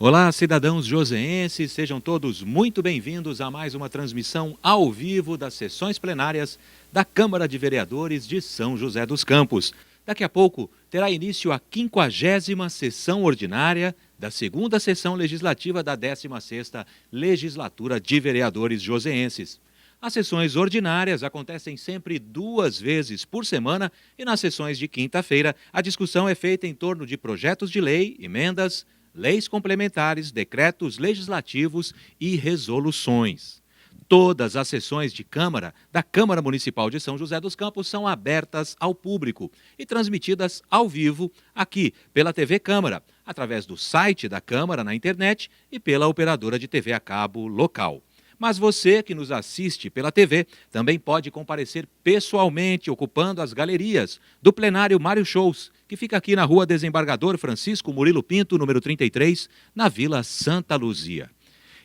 Olá, cidadãos joseenses, sejam todos muito bem-vindos a mais uma transmissão ao vivo das sessões plenárias da Câmara de Vereadores de São José dos Campos. Daqui a pouco terá início a 50ª sessão ordinária da segunda sessão legislativa da 16ª Legislatura de Vereadores joseenses. As sessões ordinárias acontecem sempre 2 vezes por semana e nas sessões de quinta-feira a discussão é feita em torno de projetos de lei, emendas, leis complementares, decretos legislativos e resoluções. Todas as sessões de Câmara da Câmara Municipal de São José dos Campos são abertas ao público e transmitidas ao vivo aqui pela TV Câmara, através do site da Câmara na internet e pela operadora de TV a cabo local. Mas você que nos assiste pela TV também pode comparecer pessoalmente ocupando as galerias do plenário Mário Shows, que fica aqui na Rua Desembargador Francisco Murilo Pinto, número 33, na Vila Santa Luzia.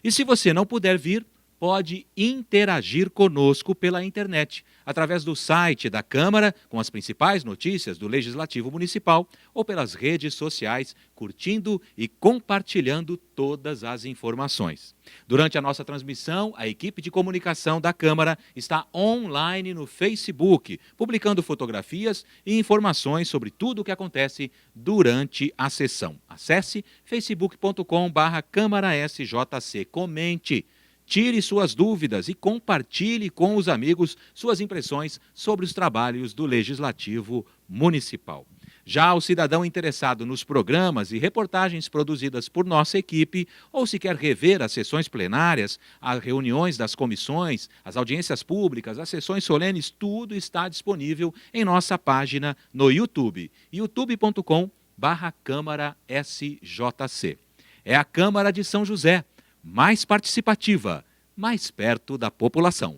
E se você não puder vir, pode interagir conosco pela internet, através do site da Câmara, com as principais notícias do Legislativo Municipal, ou pelas redes sociais, curtindo e compartilhando todas as informações. Durante a nossa transmissão, a equipe de comunicação da Câmara está online no Facebook, publicando fotografias e informações sobre tudo o que acontece durante a sessão. Acesse facebook.com/CâmaraSJC. Comente. Tire suas dúvidas e compartilhe com os amigos suas impressões sobre os trabalhos do Legislativo Municipal. Já o cidadão interessado nos programas e reportagens produzidas por nossa equipe, ou se quer rever as sessões plenárias, as reuniões das comissões, as audiências públicas, as sessões solenes, tudo está disponível em nossa página no YouTube, youtube.com/CâmaraSJC. É a Câmara de São José, mais participativa, mais perto da população.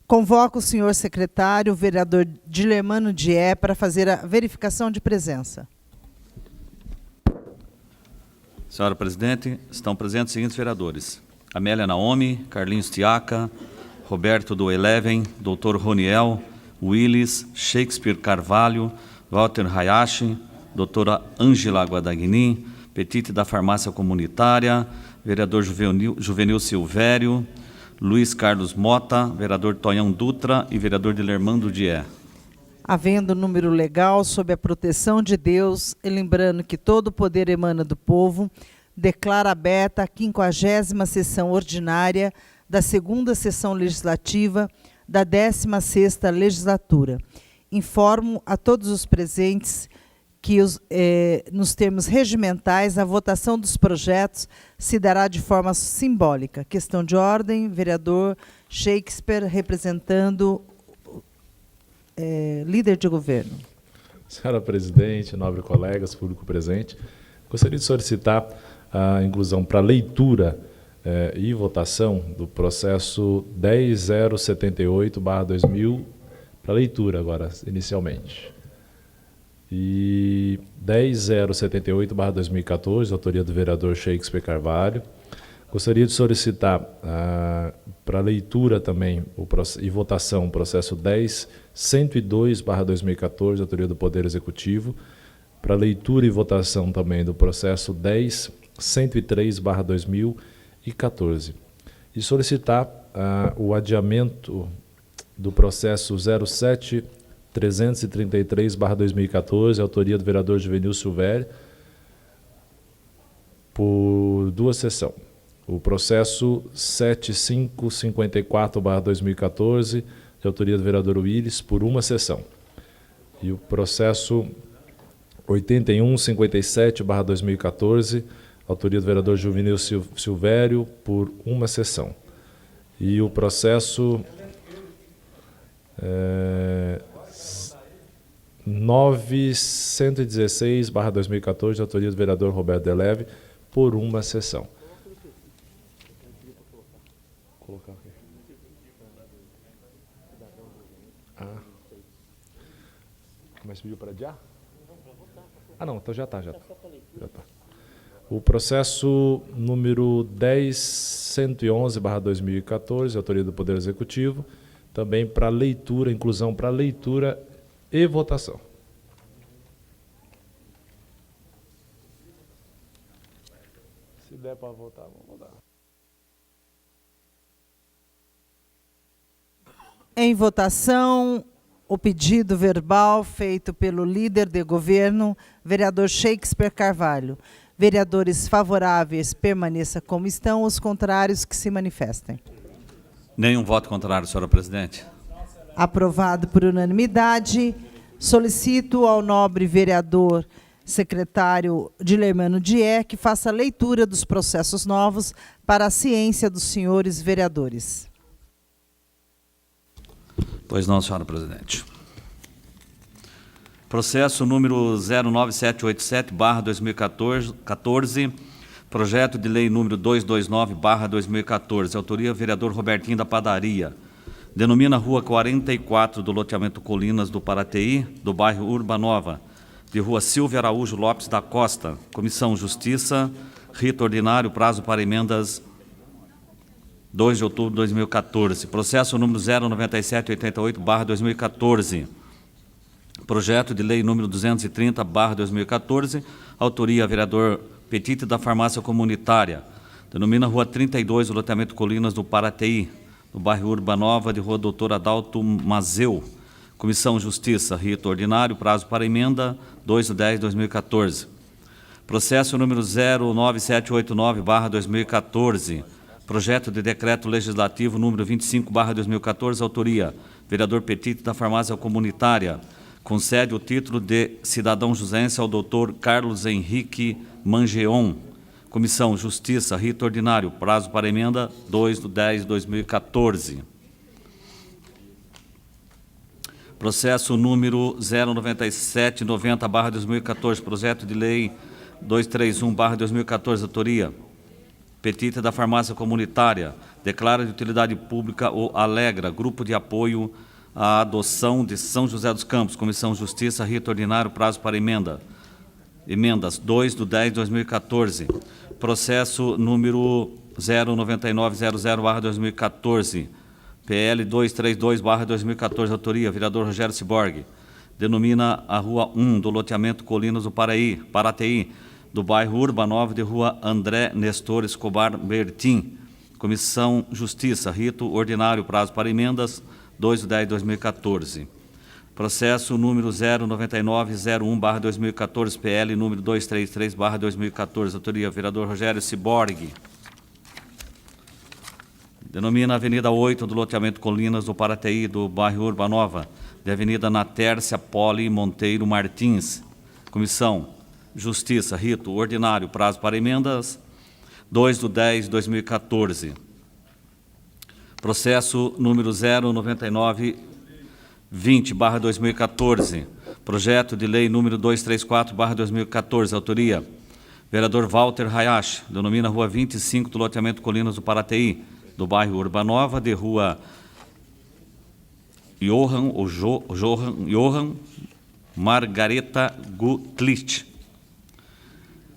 Convoco o senhor secretário, o vereador Dilermano Dié, para fazer a verificação de presença. Senhora Presidente, estão presentes os seguintes vereadores: Amélia Naomi, Carlinhos Tiaca, Roberto do Eleven, Dr. Roniel, Willis, Shakespeare Carvalho, Walter Hayashi, doutora Ângela Guadagnin, Petite da Farmácia Comunitária, vereador Juvenil Silvério, Luiz Carlos Mota, vereador Tonhão Dutra e vereador Dilermano Dié. Havendo número legal, sob a proteção de Deus, e lembrando que todo o poder emana do povo, declara aberta a 50ª sessão ordinária da segunda sessão legislativa da 16ª Legislatura. Informo a todos os presentes que, nos termos regimentais, a votação dos projetos se dará de forma simbólica. Questão de ordem, vereador Shakespeare, representando líder de governo. Senhora Presidente, nobre colegas, público presente, gostaria de solicitar a inclusão para leitura e votação do processo 10078/2000, para leitura agora, inicialmente. E 10078/2014, autoria do vereador Shakespeare Carvalho. Gostaria de solicitar para leitura também e votação o processo 10102/2014, autoria do Poder Executivo. Para leitura e votação também do processo 10103/2014. E solicitar o adiamento do processo 07333/2014, autoria do vereador Juvenil Silvério, por 2 sessões. O processo 7554/2014, de autoria do vereador Willis, por 1 sessão. E o processo 8157/2014, autoria do vereador Juvenil Silvério, por 1 sessão. E o processo 916/2014, de autoria do vereador Roberto Deleve, por 1 sessão. Mas pediu para adiar? Não, então já está. O processo número 10111/2014, autoria do Poder Executivo, também para leitura, inclusão para leitura e votação. Se der para votar, vamos votar. Em votação, o pedido verbal feito pelo líder de governo, vereador Shakespeare Carvalho. Vereadores favoráveis, permaneça como estão. Os contrários, que se manifestem. Nenhum voto contrário, senhora presidente. Aprovado por unanimidade. Solicito ao nobre vereador secretário Dilermano Dier que faça a leitura dos processos novos para a ciência dos senhores vereadores. Pois não, senhora presidente. Processo número 09787/2014, projeto de lei número 229/2014, autoria vereador Robertinho da Padaria. Denomina Rua 44 do loteamento Colinas do Paraty, do bairro Urbanova, de Rua Silvia Araújo Lopes da Costa. Comissão Justiça, rito ordinário, prazo para emendas 2 de outubro de 2014. Processo número 09788/2014. Projeto de lei número 230/2014. Autoria, vereador Petite da Farmácia Comunitária. Denomina Rua 32, do loteamento Colinas do Paraty, no bairro Urbanova, de Rua Doutor Adalto Mazeu. Comissão Justiça, rito ordinário, prazo para emenda 2/10/2014. Processo número 09789/2014. Projeto de decreto legislativo número 25/2014, autoria, vereador Petite da Farmácia Comunitária, concede o título de cidadão jusense ao doutor Carlos Henrique Mangeon. Comissão Justiça, rito ordinário, prazo para emenda 2/10/2014. Processo número 09790/2014, projeto de lei 231/2014, autoria, Petite da Farmácia Comunitária, declara de utilidade pública o Alegra, grupo de apoio à adoção de São José dos Campos. Comissão Justiça, rito ordinário, prazo para emendas 2/10/2014. Processo número 09900/2014, PL 232/2014, autoria, vereador Rogério Ciborgue. Denomina a Rua 1 do loteamento Colinas do Paraty, do bairro Urbanova, de Rua André Nestor Escobar Bertin. Comissão Justiça, rito ordinário, prazo para emendas 2/10/2014. Processo número 09901/2014, PL número 233/2014, autoria, vereador Rogério Ciborgue. Denomina a Avenida 8 do loteamento Colinas do Paraty, do bairro Urbanova, de Avenida Natércia Poli Monteiro Martins. Comissão Justiça, rito ordinário, prazo para emendas 2/10/2014. Processo número 09920/2014, projeto de lei número 234/2014, autoria, vereador Walter Hayashi, denomina Rua 25 do loteamento Colinas do Paraty, do bairro Urbanova, de Rua Johann Margareta Gutlich.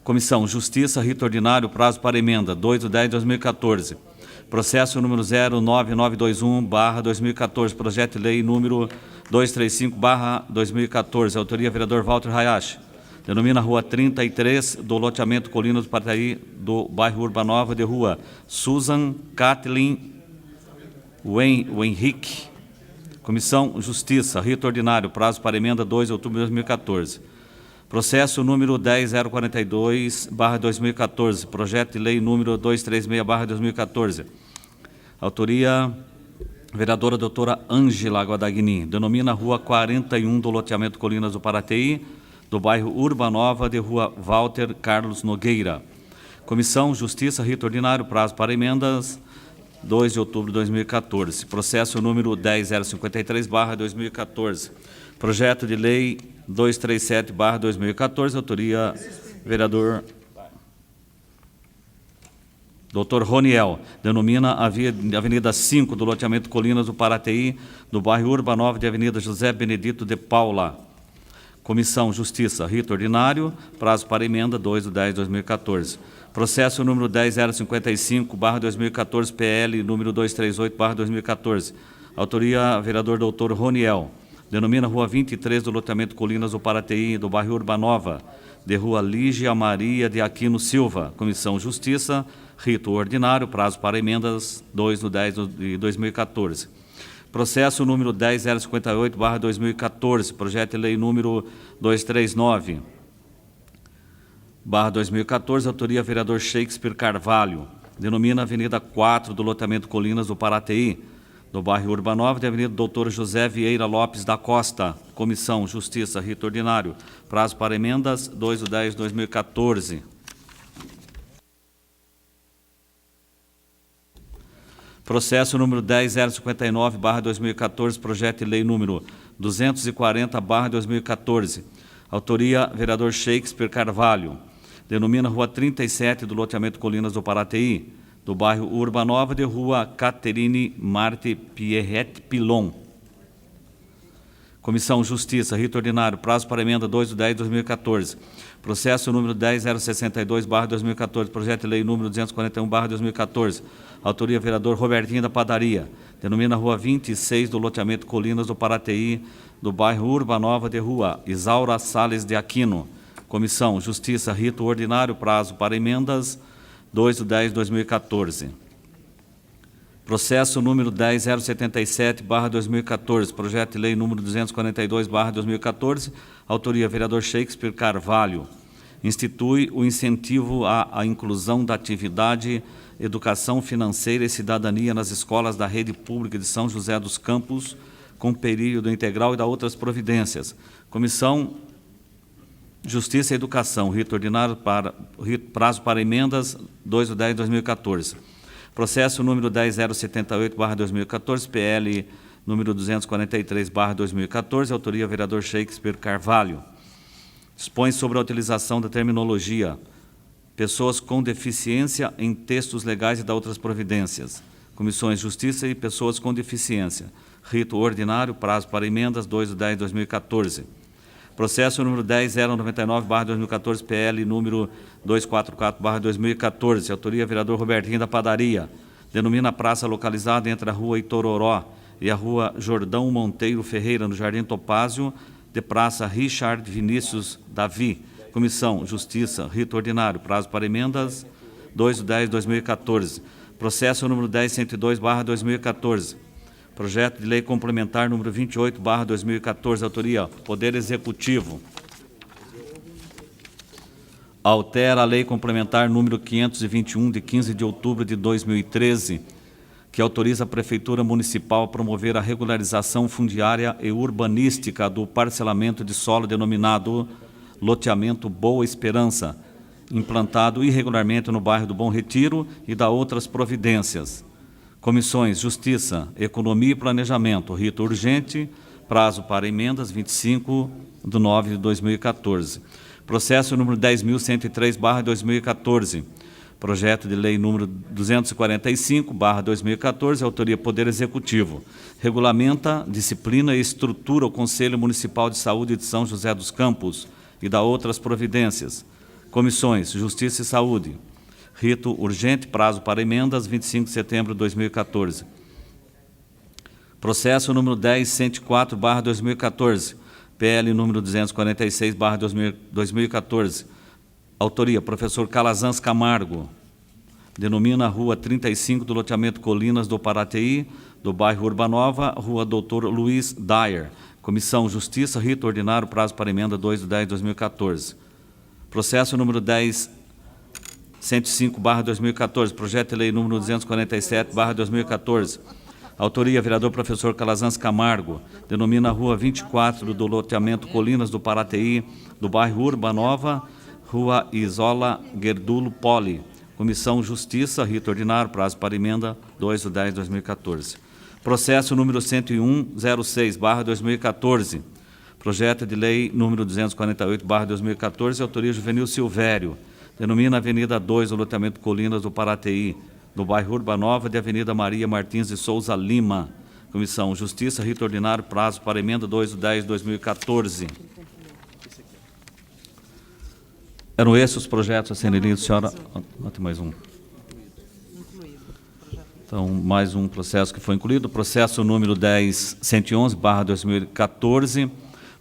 Comissão Justiça, rito ordinário, prazo para emenda 2/10/2014. Processo número 09921/2014, projeto de lei número 235/2014, autoria vereador Walter Hayashi. Denomina Rua 33 do loteamento Colinas do Paraty, do bairro Urbanova, de Rua Susan Kathleen Henrique. Comissão Justiça, rito ordinário, prazo para emenda 2 de outubro de 2014. Processo número 10042/2014, projeto de lei número 236/2014. Autoria, vereadora doutora Ângela Guadagni. Denomina Rua 41 do loteamento Colinas do Paraty, do bairro Urbanova, de Rua Walter Carlos Nogueira. Comissão Justiça, rito ordinário, prazo para emendas 2 de outubro de 2014. Processo número 10053/2014. Projeto de lei 237/2014, autoria vereador Dr. Roniel. Denomina a Avenida 5 do loteamento Colinas do Paraty, do bairro Urbanova, de Avenida José Benedito de Paula. Comissão Justiça, rito ordinário, prazo para emenda 2/10/2014. Processo número 10055/2014, PL número 238/2014. Autoria vereador Dr. Roniel. denomina Rua 23 do loteamento Colinas do Paraty, do bairro Urbanova, de Rua Lígia Maria de Aquino Silva. Comissão Justiça, rito ordinário, prazo para emendas 2/10 de 2014. Processo número 10058/2014, projeto de lei número 239/2014, autoria vereador Shakespeare Carvalho, denomina Avenida 4 do loteamento Colinas do Paraty, do bairro Urbanova, de Avenida Doutor José Vieira Lopes da Costa. Comissão Justiça, rito ordinário, prazo para emendas 2/10 de 2014. Processo número 10059/2014, projeto de lei número 240/2014. Autoria, vereador Shakespeare Carvalho. Denomina Rua 37 do loteamento Colinas do Paraty, do bairro Urbanova, de Rua Caterine Marte Pierret Pilon. Comissão Justiça, rito ordinário, prazo para emenda 2/10 de 2014. Processo número 10062/2014, projeto de lei número 241/2014. Autoria, vereador Robertinho da Padaria. Denomina Rua 26 do loteamento Colinas do Paraty, do bairro Urbanova, de Rua Isaura Sales de Aquino. Comissão Justiça, rito ordinário, prazo para emendas 2/10 de 2014. Processo número 10077/2014, projeto de lei número 242/2014, autoria vereador Shakespeare Carvalho. Institui o incentivo à inclusão da atividade Educação Financeira e Cidadania nas escolas da rede pública de São José dos Campos, com período integral e da outras providências. Comissão Justiça e Educação, rito ordinário, prazo para emendas 2/10 de 2014. Processo número 10078/2014, PL número 243/2014, autoria vereador Shakespeare Carvalho. Dispõe sobre a utilização da terminologia pessoas com deficiência em textos legais e da outras providências. Comissões Justiça e Pessoas com Deficiência. Rito ordinário, prazo para emendas 2/10 de 2014. Processo número 10099/2014, PL número 244/2014, autoria vereador Robertinho da Padaria. Denomina a praça localizada entre a Rua Itororó e a Rua Jordão Monteiro Ferreira, no Jardim Topázio, de praça Richard Vinícius Davi. Comissão Justiça, rito ordinário, prazo para emendas 2/10 de 2014. Processo número 10102/2014. Projeto de lei complementar número 28/2014, autoria Poder Executivo. Altera a lei complementar número 521, de 15 de outubro de 2013, que autoriza a Prefeitura Municipal a promover a regularização fundiária e urbanística do parcelamento de solo denominado loteamento Boa Esperança, implantado irregularmente no bairro do Bom Retiro, e da outras providências. Comissões Justiça, Economia e Planejamento, rito urgente, prazo para emendas 25/9 de 2014. Processo número 10.103/2014, projeto de lei número 245/2014, autoria Poder Executivo. Regulamenta, disciplina e estrutura o Conselho Municipal de Saúde de São José dos Campos e da outras providências. Comissões Justiça e Saúde. Rito urgente, prazo para emendas 25 de setembro de 2014. Processo número 10104/2014, PL número 246/2014. Autoria, professor Calazans Camargo. Denomina a Rua 35 do loteamento Colinas do Paraty, do bairro Urbanova, Rua Doutor Luiz Dyer. Comissão Justiça, rito ordinário, prazo para emenda 2/10 de 2014. Processo número 10105/2014, projeto de lei número 247/2014. Autoria, vereador professor Calazans Camargo. Denomina a Rua 24 do loteamento Colinas do Paraty, do bairro Urbanova, Rua Isola Gerdulo Poli. Comissão Justiça, rito ordinário, prazo para emenda 2/10 de 2014. Processo número 10106/2014. Projeto de lei número 248/2014, autoria Juvenil Silvério. Denomina a Avenida 2 do loteamento Colinas do Paraty, do bairro Urbanova, de Avenida Maria Martins de Souza Lima. Comissão Justiça, rito ordinário, prazo para emenda 2/10 de 2014. Eram esses os projetos a serem lidos, senhora? Tem mais um. Então, mais um processo que foi incluído, processo número 10.111/2014,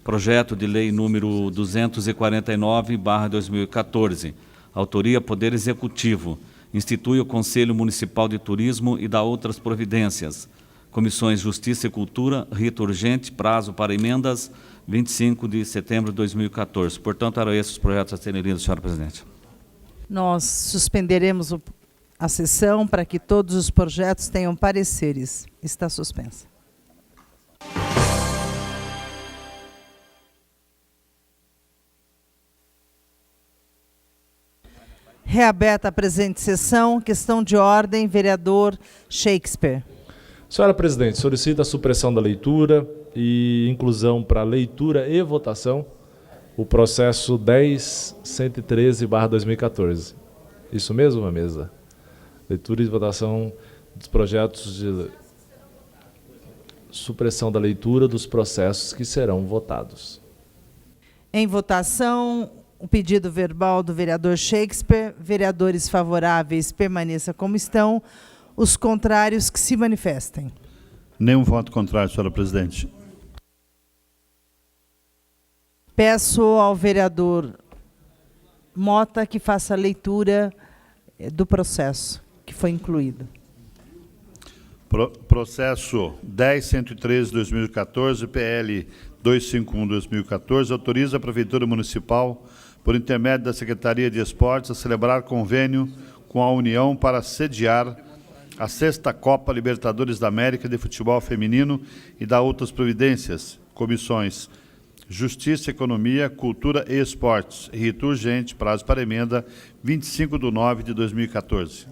projeto de lei número 249/2014, autoria Poder Executivo, institui o Conselho Municipal de Turismo e dá outras providências. Comissões Justiça e Cultura, rito urgente, prazo para emendas, 25 de setembro de 2014. Portanto, eram esses os projetos a serem lidos, senhora presidente. Nós suspenderemos a sessão para que todos os projetos tenham pareceres. Está suspensa. Reaberta a presente sessão. Questão de ordem, vereador Shakespeare. Senhora presidente, solicita a supressão da leitura e inclusão para leitura e votação o processo 10.113/2014. Isso mesmo, a mesa? Leitura e votação dos projetos de supressão da leitura dos processos que serão votados. Em votação, o pedido verbal do vereador Shakespeare. Vereadores favoráveis, permaneça como estão. Os contrários, que se manifestem. Nenhum voto contrário, senhora presidente. Peço ao vereador Mota que faça a leitura do processo que foi incluído. Processo 10.113/2014, PL 251/2014, autoriza a Prefeitura Municipal, por intermédio da Secretaria de Esportes, a celebrar convênio com a União para sediar a 6ª Copa Libertadores da América de Futebol Feminino e dá outras providências. Comissões Justiça, Economia, Cultura e Esportes. Rito urgente, prazo para emenda, 25/9/2014.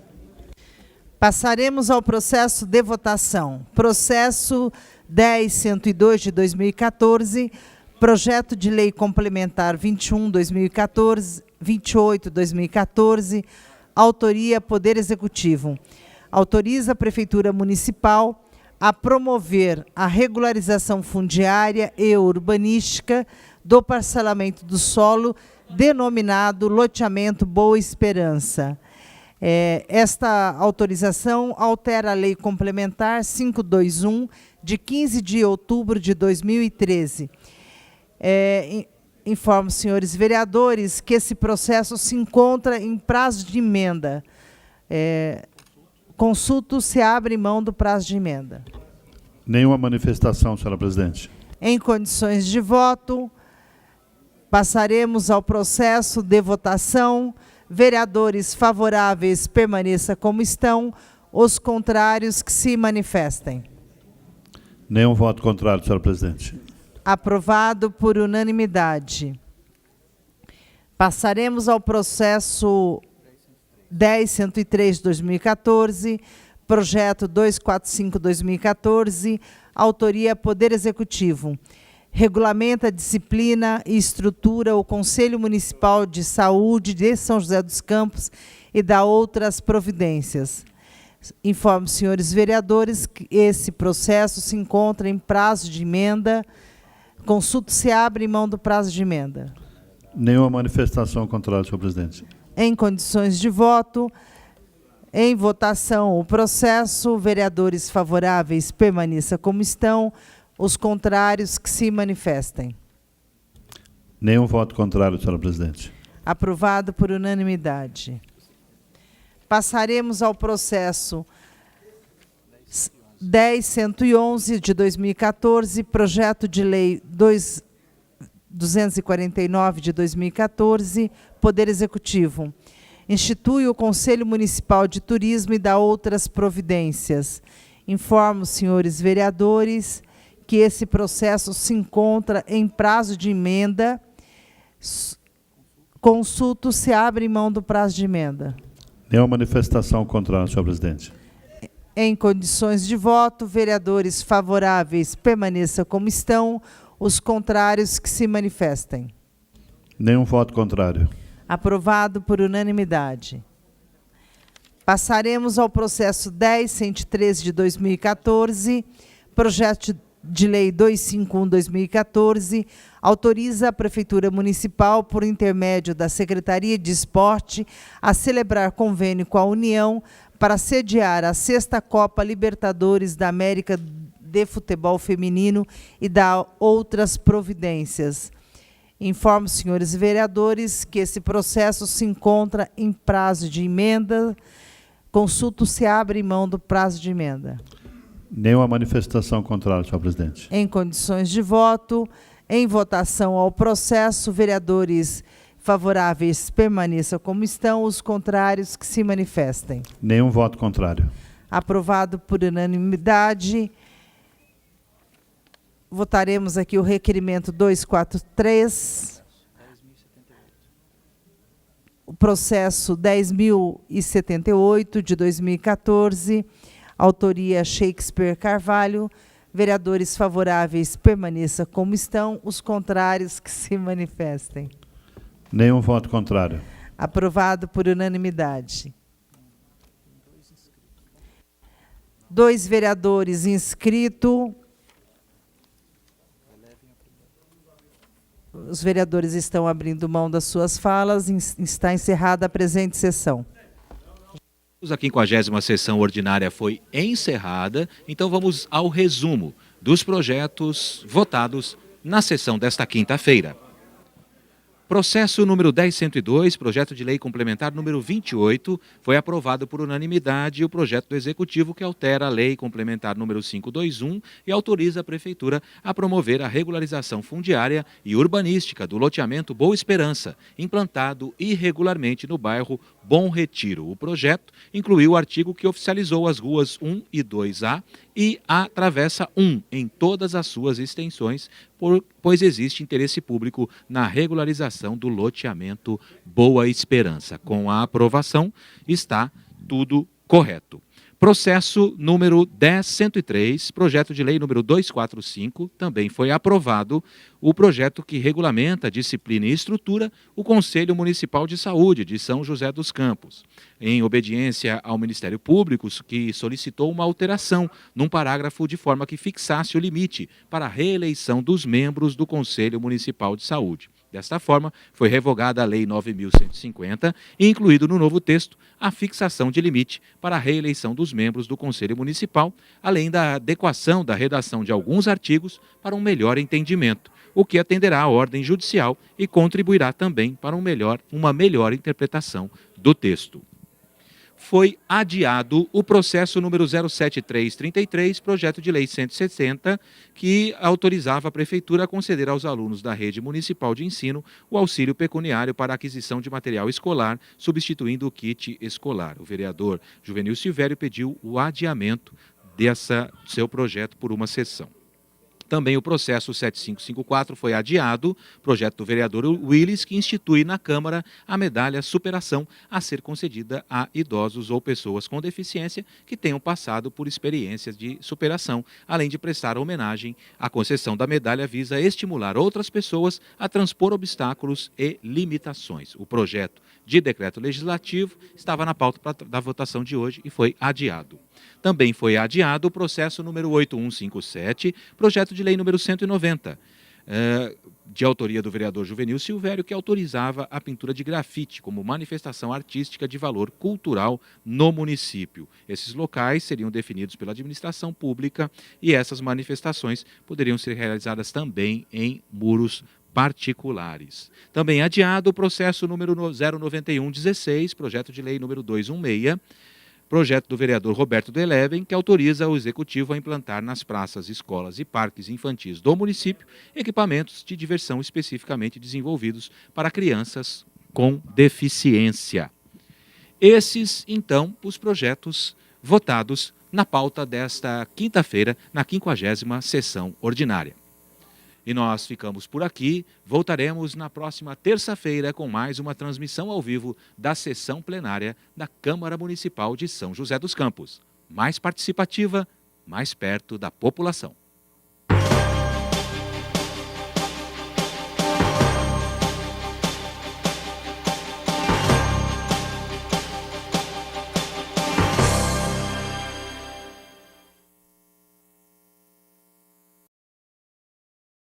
Passaremos ao processo de votação. Processo 10.102/2014, projeto de lei complementar 21/2014, 28/2014, autoria Poder Executivo. Autoriza a Prefeitura Municipal a promover a regularização fundiária e urbanística do parcelamento do solo denominado loteamento Boa Esperança. Esta autorização altera a Lei Complementar 521, de 15 de outubro de 2013. Informo, senhores vereadores, que esse processo se encontra em prazo de emenda. Consulto se abre mão do prazo de emenda. Nenhuma manifestação, senhora presidente. Em condições de voto, passaremos ao processo de votação. Vereadores favoráveis, permaneça como estão. Os contrários, que se manifestem. Nenhum voto contrário, senhora presidente. Aprovado por unanimidade. Passaremos ao processo 10.103/2014, projeto 245/2014, autoria Poder Executivo. Regulamenta a disciplina e estrutura o Conselho Municipal de Saúde de São José dos Campos e dá outras providências. Informo, senhores vereadores, que esse processo se encontra em prazo de emenda. Consulta se abre mão do prazo de emenda. Nenhuma manifestação contrária, senhor presidente. Em condições de voto, em votação o processo, vereadores favoráveis, permaneça como estão. Os contrários, que se manifestem. Nenhum voto contrário, senhora presidente. Aprovado por unanimidade. Passaremos ao processo 10.111/2014, projeto de lei 249/2014, Poder Executivo. Institui o Conselho Municipal de Turismo e dá outras providências. Informo, senhores vereadores, que esse processo se encontra em prazo de emenda. Consulto se abre mão do prazo de emenda. Nenhuma manifestação contrária, senhor presidente. Em condições de voto, vereadores favoráveis, permaneça como estão. Os contrários, que se manifestem. Nenhum voto contrário. Aprovado por unanimidade. Passaremos ao processo 10.113/2014, projeto de Lei 251/2014, autoriza a Prefeitura Municipal, por intermédio da Secretaria de Esporte, a celebrar convênio com a União para sediar a 6ª Copa Libertadores da América de Futebol Feminino e dar outras providências. Informo, senhores vereadores, que esse processo se encontra em prazo de emenda. Consulto se abre mão do prazo de emenda. Nenhuma manifestação contrária, senhor presidente. Em condições de voto, em votação ao processo, vereadores favoráveis permaneçam como estão, os contrários que se manifestem. Nenhum voto contrário. Aprovado por unanimidade. Votaremos aqui o requerimento 243. O processo 10.078 de 2014, autoria Shakespeare Carvalho. Vereadores favoráveis permaneçam como estão, os contrários que se manifestem. Nenhum voto contrário. Aprovado por unanimidade. 2 vereadores inscritos. Os vereadores estão abrindo mão das suas falas. Está encerrada a presente sessão. A 50ª sessão ordinária foi encerrada, então vamos ao resumo dos projetos votados na sessão desta quinta-feira. Processo número 10.102, projeto de lei complementar número 28, foi aprovado por unanimidade o projeto do Executivo que altera a lei complementar número 521 e autoriza a Prefeitura a promover a regularização fundiária e urbanística do loteamento Boa Esperança, implantado irregularmente no bairro Bom Retiro. O projeto incluiu o artigo que oficializou as ruas 1 e 2A e a Travessa 1 em todas as suas extensões, pois existe interesse público na regularização do loteamento Boa Esperança. Com a aprovação, está tudo correto. Processo número 10.103, projeto de lei número 245, também foi aprovado o projeto que regulamenta, disciplina e estrutura o Conselho Municipal de Saúde de São José dos Campos, em obediência ao Ministério Público, que solicitou uma alteração num parágrafo de forma que fixasse o limite para a reeleição dos membros do Conselho Municipal de Saúde. Desta forma, foi revogada a Lei 9.150 e incluído no novo texto a fixação de limite para a reeleição dos membros do Conselho Municipal, além da adequação da redação de alguns artigos para um melhor entendimento, o que atenderá à ordem judicial e contribuirá também para uma melhor interpretação do texto. Foi adiado o processo número 07333, projeto de lei 160, que autorizava a Prefeitura a conceder aos alunos da rede municipal de ensino o auxílio pecuniário para a aquisição de material escolar, substituindo o kit escolar. O vereador Juvenil Silvério pediu o adiamento seu projeto por uma sessão. Também o processo 7554 foi adiado, projeto do vereador Willis, que institui na Câmara a medalha Superação a ser concedida a idosos ou pessoas com deficiência que tenham passado por experiências de superação, além de prestar homenagem. A concessão da medalha visa estimular outras pessoas a transpor obstáculos e limitações. O projeto de decreto legislativo estava na pauta da votação de hoje e foi adiado. Também foi adiado o processo número 8157, projeto de lei número 190, de autoria do vereador Juvenil Silvério, que autorizava a pintura de grafite como manifestação artística de valor cultural no município. Esses locais seriam definidos pela administração pública e essas manifestações poderiam ser realizadas também em muros particulares. Também adiado o processo número 09116, projeto de lei número 216, projeto do vereador Roberto do Eleven, que autoriza o Executivo a implantar nas praças, escolas e parques infantis do município equipamentos de diversão especificamente desenvolvidos para crianças com deficiência. Esses, então, os projetos votados na pauta desta quinta-feira, na 50ª sessão ordinária. E nós ficamos por aqui, voltaremos na próxima terça-feira com mais uma transmissão ao vivo da sessão plenária da Câmara Municipal de São José dos Campos. Mais participativa, mais perto da população.